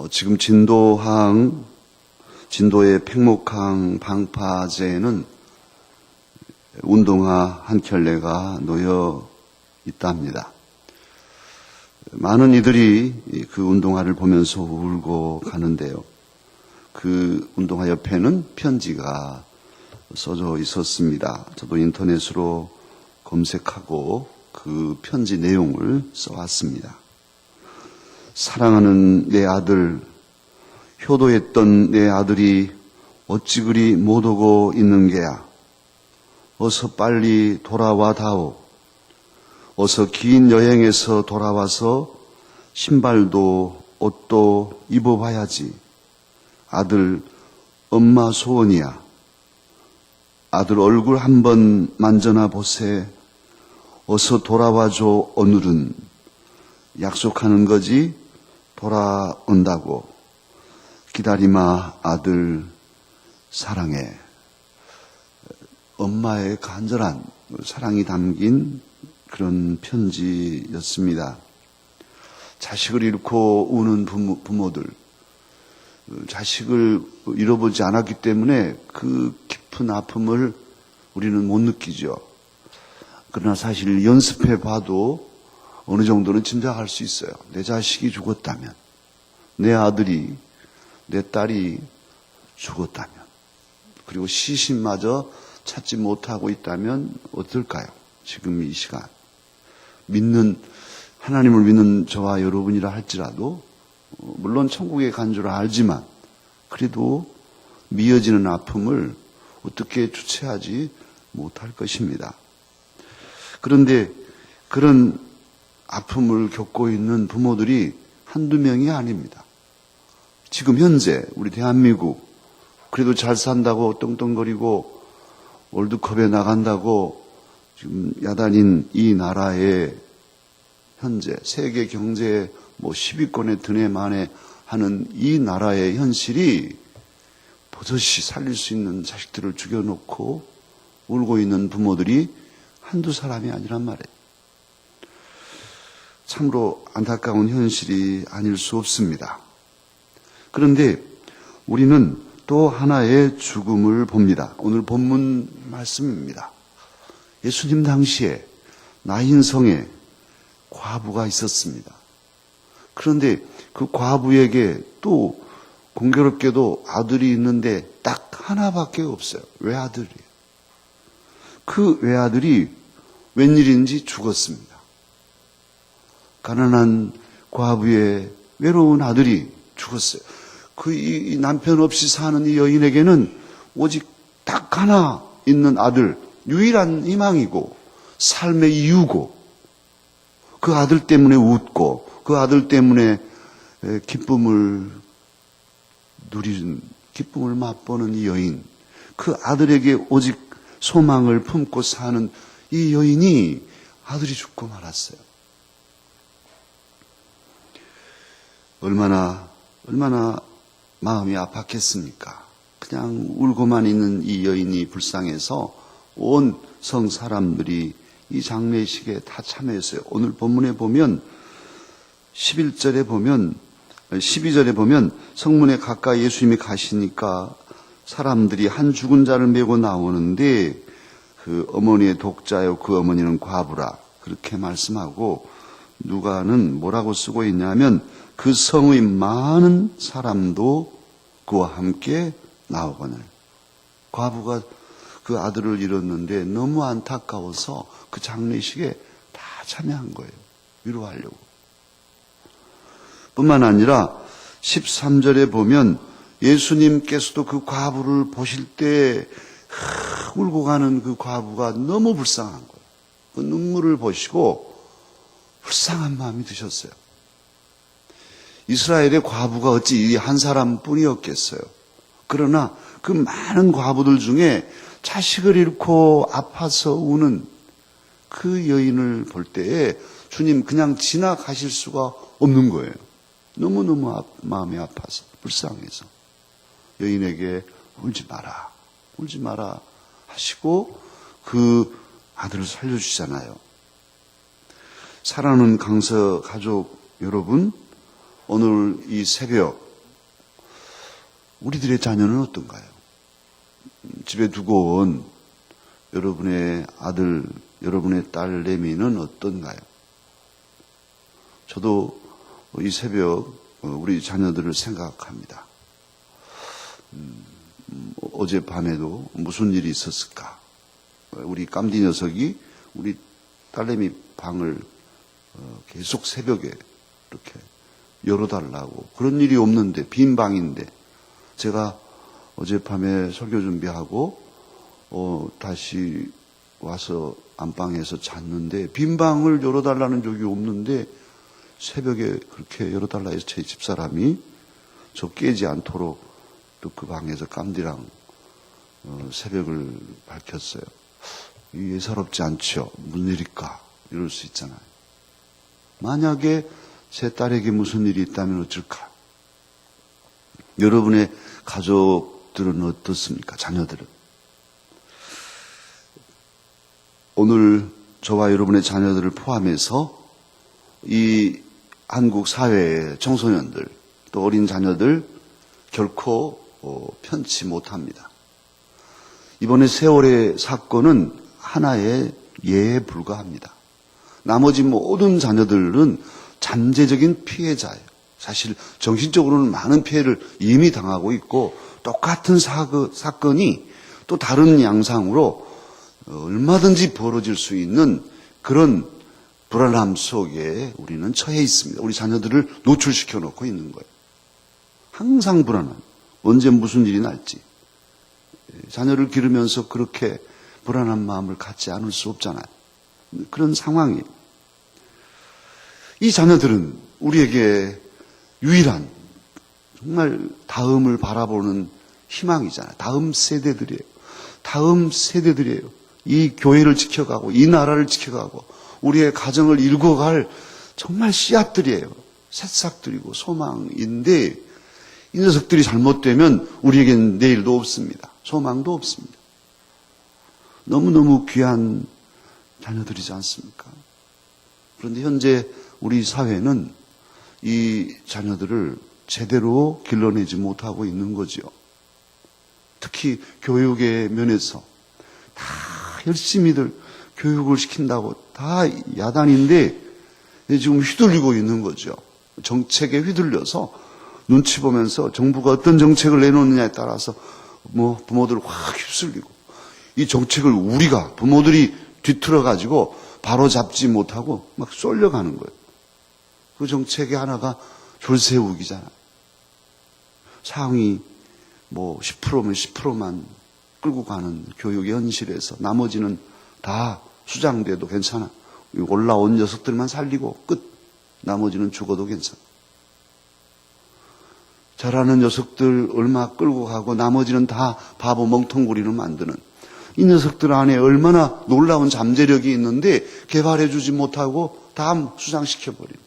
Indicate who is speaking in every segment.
Speaker 1: 지금 진도의 팽목항 방파제에는 운동화 한 켤레가 놓여 있답니다. 많은 이들이 그 운동화를 보면서 울고 가는데요. 그 운동화 옆에는 편지가 써져 있었습니다. 저도 인터넷으로 검색하고 그 편지 내용을 써왔습니다. 사랑하는 내 아들, 효도했던 내 아들이 어찌 그리 못 오고 있는 게야. 어서 빨리 돌아와 다오. 어서 긴 여행에서 돌아와서 신발도 옷도 입어봐야지. 아들, 엄마 소원이야. 아들 얼굴 한번 만져나 보세. 어서 돌아와줘 오늘은. 약속하는 거지 돌아온다고. 기다리마 아들 사랑해. 엄마의 간절한 사랑이 담긴 그런 편지였습니다. 자식을 잃고 우는 부모들, 자식을 잃어보지 않았기 때문에 그 깊은 아픔을 우리는 못 느끼죠. 그러나 사실 연습해 봐도 어느 정도는 짐작할 수 있어요. 내 자식이 죽었다면, 내 아들이, 내 딸이 죽었다면, 그리고 시신마저 찾지 못하고 있다면 어떨까요? 지금 이 시간. 하나님을 믿는 저와 여러분이라 할지라도, 물론 천국에 간 줄 알지만, 그래도 미어지는 아픔을 어떻게 주체하지 못할 것입니다. 그런데 그런 아픔을 겪고 있는 부모들이 한두 명이 아닙니다. 지금 현재 우리 대한민국, 그래도 잘 산다고 떵떵거리고 월드컵에 나간다고 지금 야단인 이 나라의 현재 세계 경제 10위권에 드네 만에 하는 이 나라의 현실이 버젓이 살릴 수 있는 자식들을 죽여놓고 울고 있는 부모들이 한두 사람이 아니란 말이에요. 참으로 안타까운 현실이 아닐 수 없습니다. 그런데 우리는 또 하나의 죽음을 봅니다. 오늘 본문 말씀입니다. 예수님 당시에 나인성에 과부가 있었습니다. 그런데 그 과부에게 또 공교롭게도 아들이 있는데 딱 하나밖에 없어요. 외아들이에요. 그 외아들이 웬일인지 죽었습니다. 가난한 과부의 외로운 아들이 죽었어요. 이 남편 없이 사는 이 여인에게는 오직 딱 하나 있는 아들, 유일한 희망이고 삶의 이유고, 그 아들 때문에 웃고 그 아들 때문에 기쁨을 맛보는 이 여인, 그 아들에게 오직 소망을 품고 사는 이 여인이 아들이 죽고 말았어요. 얼마나 마음이 아팠겠습니까? 그냥 울고만 있는 이 여인이 불쌍해서 온 성 사람들이 이 장례식에 다 참여했어요. 오늘 본문에 보면 12절에 보면 성문에 가까이 예수님이 가시니까 사람들이 한 죽은 자를 메고 나오는데 그 어머니의 독자요, 그 어머니는 과부라, 그렇게 말씀하고 누가는 뭐라고 쓰고 있냐면 그 성의 많은 사람도 그와 함께 나오거늘. 과부가 그 아들을 잃었는데 너무 안타까워서 그 장례식에 다 참여한 거예요. 위로하려고. 뿐만 아니라 13절에 보면 예수님께서도 그 과부를 보실 때 울고 가는 그 과부가 너무 불쌍한 거예요. 그 눈물을 보시고 불쌍한 마음이 드셨어요. 이스라엘의 과부가 어찌 한 사람뿐이었겠어요. 그러나 그 많은 과부들 중에 자식을 잃고 아파서 우는 그 여인을 볼 때에 주님 그냥 지나가실 수가 없는 거예요. 너무너무 마음이 아파서, 불쌍해서 여인에게 울지 마라 하시고 그 아들을 살려주시잖아요. 사랑하는 강서 가족 여러분, 오늘 이 새벽 우리들의 자녀는 어떤가요? 집에 두고 온 여러분의 아들, 여러분의 딸 내미는 어떤가요? 저도 이 새벽 우리 자녀들을 생각합니다. 어젯밤에도 무슨 일이 있었을까? 우리 깜디 녀석이 우리 딸내미 방을 계속 새벽에 이렇게 열어달라고. 그런 일이 없는데, 빈 방인데, 제가 어젯밤에 설교 준비하고 다시 와서 안방에서 잤는데 빈 방을 열어달라는 적이 없는데 새벽에 그렇게 열어달라 해서 제 집사람이 저 깨지 않도록 또 그 방에서 깜디랑 새벽을 밝혔어요. 예사롭지 않죠. 무슨 일일까? 이럴 수 있잖아요. 만약에 제 딸에게 무슨 일이 있다면 어쩔까? 여러분의 가족들은 어떻습니까? 자녀들은. 오늘 저와 여러분의 자녀들을 포함해서 이 한국 사회의 청소년들 또 어린 자녀들 결코 편치 못합니다. 이번에 세월의 사건은 하나의 예에 불과합니다. 나머지 모든 자녀들은 잠재적인 피해자예요. 사실 정신적으로는 많은 피해를 이미 당하고 있고 똑같은 사건이 또 다른 양상으로 얼마든지 벌어질 수 있는 그런 불안함 속에 우리는 처해 있습니다. 우리 자녀들을 노출시켜 놓고 있는 거예요. 항상 불안한, 언제 무슨 일이 날지. 자녀를 기르면서 그렇게 불안한 마음을 갖지 않을 수 없잖아요. 그런 상황이에요. 이 자녀들은 우리에게 유일한 정말 다음을 바라보는 희망이잖아요. 다음 세대들이에요. 다음 세대들이에요. 이 교회를 지켜가고 이 나라를 지켜가고 우리의 가정을 일궈갈 정말 씨앗들이에요. 새싹들이고 소망인데 이 녀석들이 잘못되면 우리에겐 내일도 없습니다. 소망도 없습니다. 너무너무 귀한 자녀들이지 않습니까? 그런데 현재 우리 사회는 이 자녀들을 제대로 길러내지 못하고 있는 거죠. 특히 교육의 면에서 다 열심히들 교육을 시킨다고 다 야단인데 지금 휘둘리고 있는 거죠. 정책에 휘둘려서 눈치 보면서 정부가 어떤 정책을 내놓느냐에 따라서 부모들을 확 휩쓸리고 이 정책을 우리가 부모들이 뒤틀어가지고 바로 잡지 못하고 막 쏠려가는 거예요. 그 정책의 하나가 졸세우기잖아요. 상위 10%면 10%만 끌고 가는 교육의 현실에서 나머지는 다 수장돼도 괜찮아. 올라온 녀석들만 살리고 끝. 나머지는 죽어도 괜찮아. 잘하는 녀석들 얼마 끌고 가고 나머지는 다 바보 멍텅구리로 만드는 이 녀석들 안에 얼마나 놀라운 잠재력이 있는데 개발해주지 못하고 다 수장시켜버리는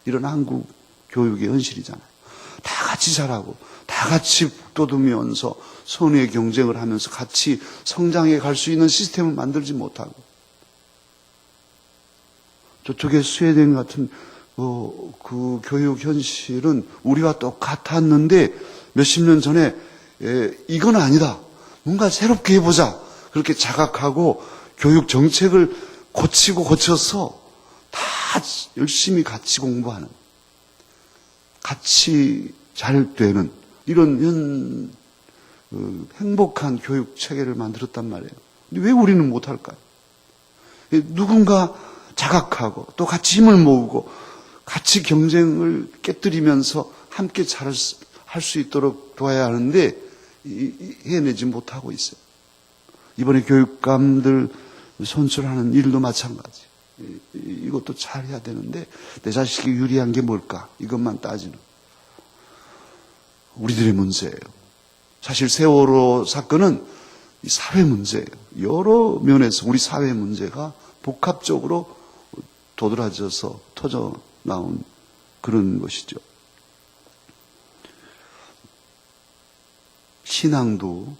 Speaker 1: 이런 한국 교육의 현실이잖아요. 다 같이 잘하고 다 같이 북돋으면서 선의의 경쟁을 하면서 같이 성장해 갈 수 있는 시스템을 만들지 못하고 저쪽에 스웨덴 같은 그 교육 현실은 우리와 똑같았는데 몇십 년 전에 이건 아니다. 뭔가 새롭게 해보자. 그렇게 자각하고 교육 정책을 고치고 고쳐서 다 열심히 같이 공부하는 같이 잘 되는 이런 행복한 교육 체계를 만들었단 말이에요. 근데 왜 우리는 못할까요? 누군가 자각하고 또 같이 힘을 모으고 같이 경쟁을 깨뜨리면서 함께 잘 할 수 있도록 도와야 하는데 해내지 못하고 있어요. 이번에 교육감들 선출하는 일도 마찬가지. 이것도 잘 해야 되는데 내 자식이 유리한 게 뭘까? 이것만 따지는 우리들의 문제예요. 사실 세월호 사건은 이 사회 문제예요. 여러 면에서 우리 사회 문제가 복합적으로 도드라져서 터져 나온 그런 것이죠. 신앙도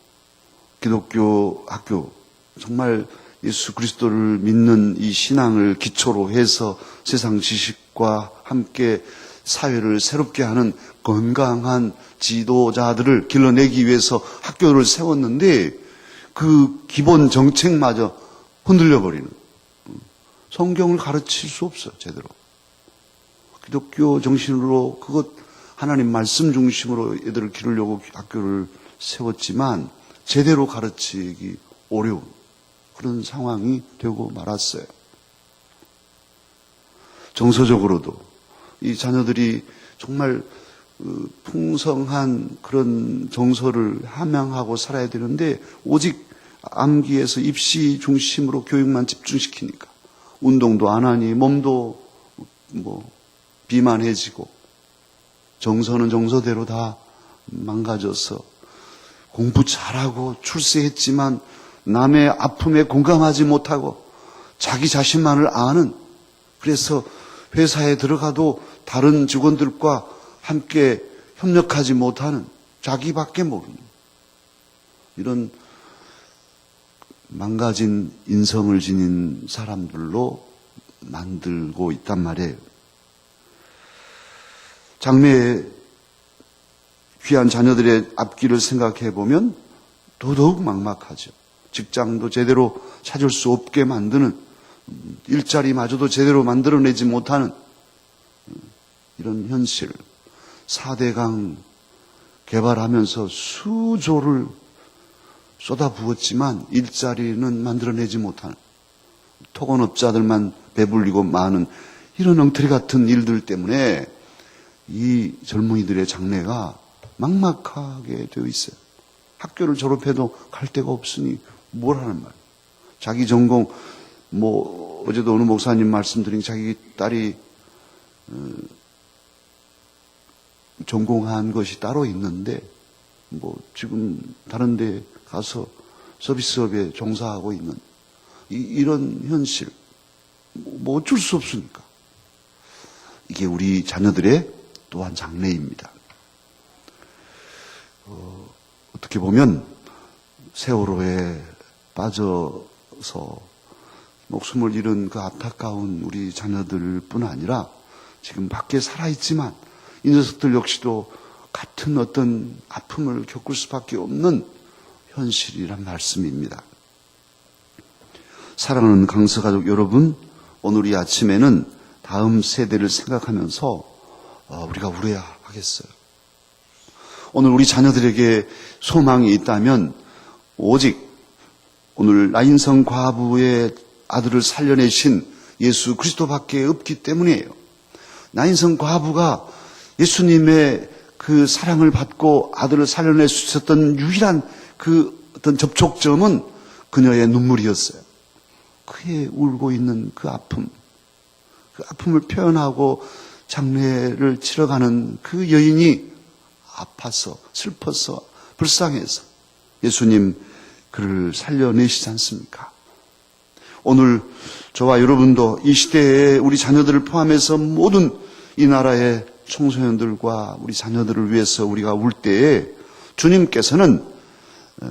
Speaker 1: 기독교 학교 정말 예수 그리스도를 믿는 이 신앙을 기초로 해서 세상 지식과 함께 사회를 새롭게 하는 건강한 지도자들을 길러내기 위해서 학교를 세웠는데 그 기본 정책마저 흔들려 버리는, 성경을 가르칠 수 없어 제대로. 기독교 정신으로 그것 하나님 말씀 중심으로 애들을 기르려고 학교를 세웠지만 제대로 가르치기 어려운 그런 상황이 되고 말았어요. 정서적으로도 이 자녀들이 정말 풍성한 그런 정서를 함양하고 살아야 되는데 오직 암기에서 입시 중심으로 교육만 집중시키니까 운동도 안 하니 몸도 비만해지고 정서는 정서대로 다 망가져서 공부 잘하고 출세했지만 남의 아픔에 공감하지 못하고 자기 자신만을 아는, 그래서 회사에 들어가도 다른 직원들과 함께 협력하지 못하는, 자기밖에 모르는 이런 망가진 인성을 지닌 사람들로 만들고 있단 말이에요. 장래에 귀한 자녀들의 앞길을 생각해 보면 더더욱 막막하죠. 직장도 제대로 찾을 수 없게 만드는, 일자리마저도 제대로 만들어내지 못하는 이런 현실. 4대강 개발하면서 수조를 쏟아부었지만 일자리는 만들어내지 못하는, 토건업자들만 배불리고 많은 이런 엉터리 같은 일들 때문에 이 젊은이들의 장래가 막막하게 되어 있어요. 학교를 졸업해도 갈 데가 없으니 뭘 하는 말이에요. 자기 전공, 어제도 어느 목사님 말씀드린 자기 딸이 전공한 것이 따로 있는데 지금 다른 데 가서 서비스업에 종사하고 있는 이런 현실, 어쩔 수 없으니까. 이게 우리 자녀들의 또한 장래입니다. 어떻게 보면 세월호에 빠져서 목숨을 잃은 그 안타까운 우리 자녀들뿐 아니라 지금 밖에 살아있지만 이 녀석들 역시도 같은 어떤 아픔을 겪을 수밖에 없는 현실이란 말씀입니다. 사랑하는 강서가족 여러분, 오늘 이 아침에는 다음 세대를 생각하면서 우리가 울어야 하겠어요. 오늘 우리 자녀들에게 소망이 있다면 오직 오늘 나인성 과부의 아들을 살려내신 예수 그리스도밖에 없기 때문이에요. 나인성 과부가 예수님의 그 사랑을 받고 아들을 살려낼 수 있었던 유일한 그 어떤 접촉점은 그녀의 눈물이었어요. 그의 울고 있는 그 아픔을 표현하고 장례를 치러가는 그 여인이 아파서 슬퍼서 불쌍해서 예수님 그를 살려내시지 않습니까? 오늘 저와 여러분도 이 시대에 우리 자녀들을 포함해서 모든 이 나라의 청소년들과 우리 자녀들을 위해서 우리가 울 때에 주님께서는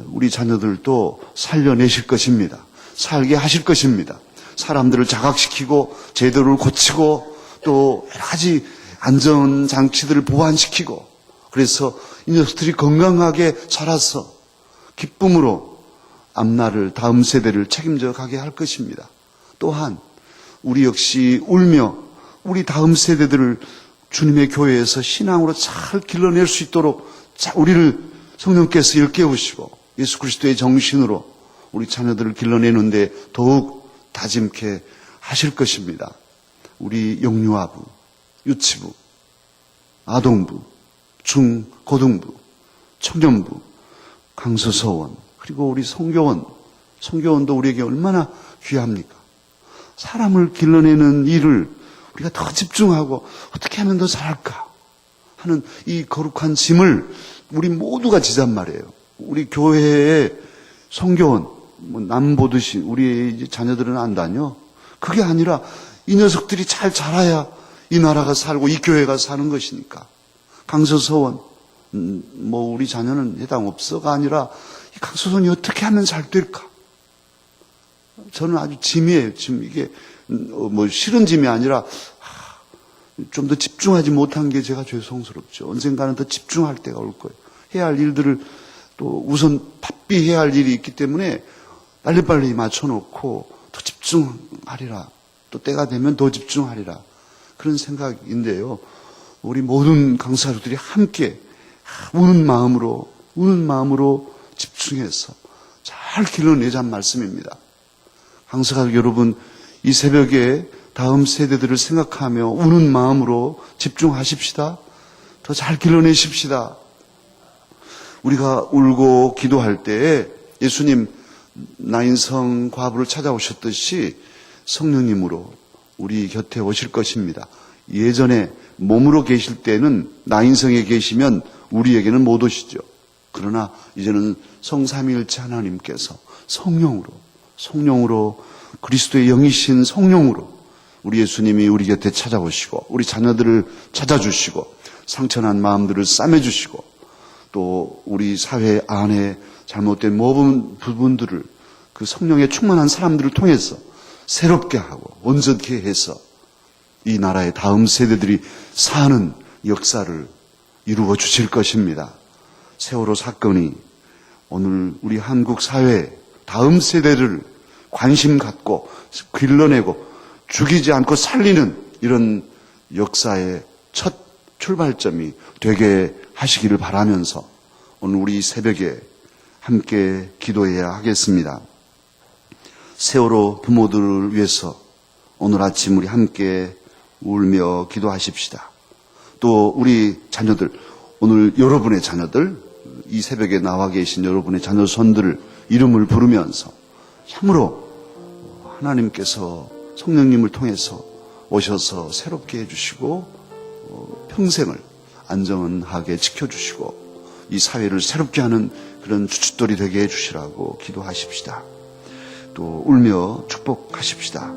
Speaker 1: 우리 자녀들도 살려내실 것입니다. 살게 하실 것입니다. 사람들을 자각시키고 제도를 고치고 또 여러 가지 안전장치들을 보완시키고, 그래서 이 녀석들이 건강하게 자라서 기쁨으로 앞날을, 다음 세대를 책임져 가게 할 것입니다. 또한 우리 역시 울며 우리 다음 세대들을 주님의 교회에서 신앙으로 잘 길러낼 수 있도록 우리를 성령께서 일깨우시고 예수 그리스도의 정신으로 우리 자녀들을 길러내는데 더욱 다짐케 하실 것입니다. 우리 영유아부, 유치부, 아동부, 중, 고등부, 청년부, 강서서원, 그리고 우리 성교원도 우리에게 얼마나 귀합니까? 사람을 길러내는 일을 우리가 더 집중하고 어떻게 하면 더 잘할까 하는 이 거룩한 짐을 우리 모두가 지잔 말이에요. 우리 교회의 성교원, 남 보듯이 우리 자녀들은 안 다녀. 그게 아니라 이 녀석들이 잘 자라야 이 나라가 살고 이 교회가 사는 것이니까. 강서서원, 우리 자녀는 해당 없어가 아니라 이 강서서원이 어떻게 하면 잘 될까? 저는 아주 짐이에요. 짐. 이게 싫은 짐이 아니라 좀 더 집중하지 못한 게 제가 죄송스럽죠. 언젠가는 더 집중할 때가 올 거예요. 해야 할 일들을 또 우선 바삐 해야 할 일이 있기 때문에 빨리빨리 맞춰놓고 더 집중하리라. 또 때가 되면 더 집중하리라. 그런 생각인데요. 우리 모든 강사들이 함께 우는 마음으로 집중해서 잘 길러내자는 말씀입니다. 강사가족 여러분, 이 새벽에 다음 세대들을 생각하며 우는 마음으로 집중하십시다. 더 잘 길러내십시다. 우리가 울고 기도할 때에 예수님 나인성 과부를 찾아오셨듯이 성령님으로 우리 곁에 오실 것입니다. 예전에 몸으로 계실 때는 나인성에 계시면 우리에게는 못 오시죠. 그러나 이제는 성삼위일체 하나님께서 성령으로 그리스도의 영이신 성령으로 우리 예수님이 우리 곁에 찾아오시고 우리 자녀들을 찾아주시고 상처난 마음들을 싸매주시고 또 우리 사회 안에 잘못된 모든 부분들을 그 성령에 충만한 사람들을 통해서 새롭게 하고 온전케 해서 이 나라의 다음 세대들이 사는 역사를 이루어 주실 것입니다. 세월호 사건이 오늘 우리 한국 사회 다음 세대를 관심 갖고 길러내고 죽이지 않고 살리는 이런 역사의 첫 출발점이 되게 하시기를 바라면서 오늘 우리 새벽에 함께 기도해야 하겠습니다. 세월호 부모들을 위해서 오늘 아침 우리 함께 울며 기도하십시다. 또 우리 자녀들, 오늘 여러분의 자녀들, 이 새벽에 나와 계신 여러분의 자녀손들 이름을 부르면서 참으로 하나님께서 성령님을 통해서 오셔서 새롭게 해주시고 평생을 안전하게 지켜주시고 이 사회를 새롭게 하는 그런 주춧돌이 되게 해주시라고 기도하십시다. 또 울며 축복하십시다.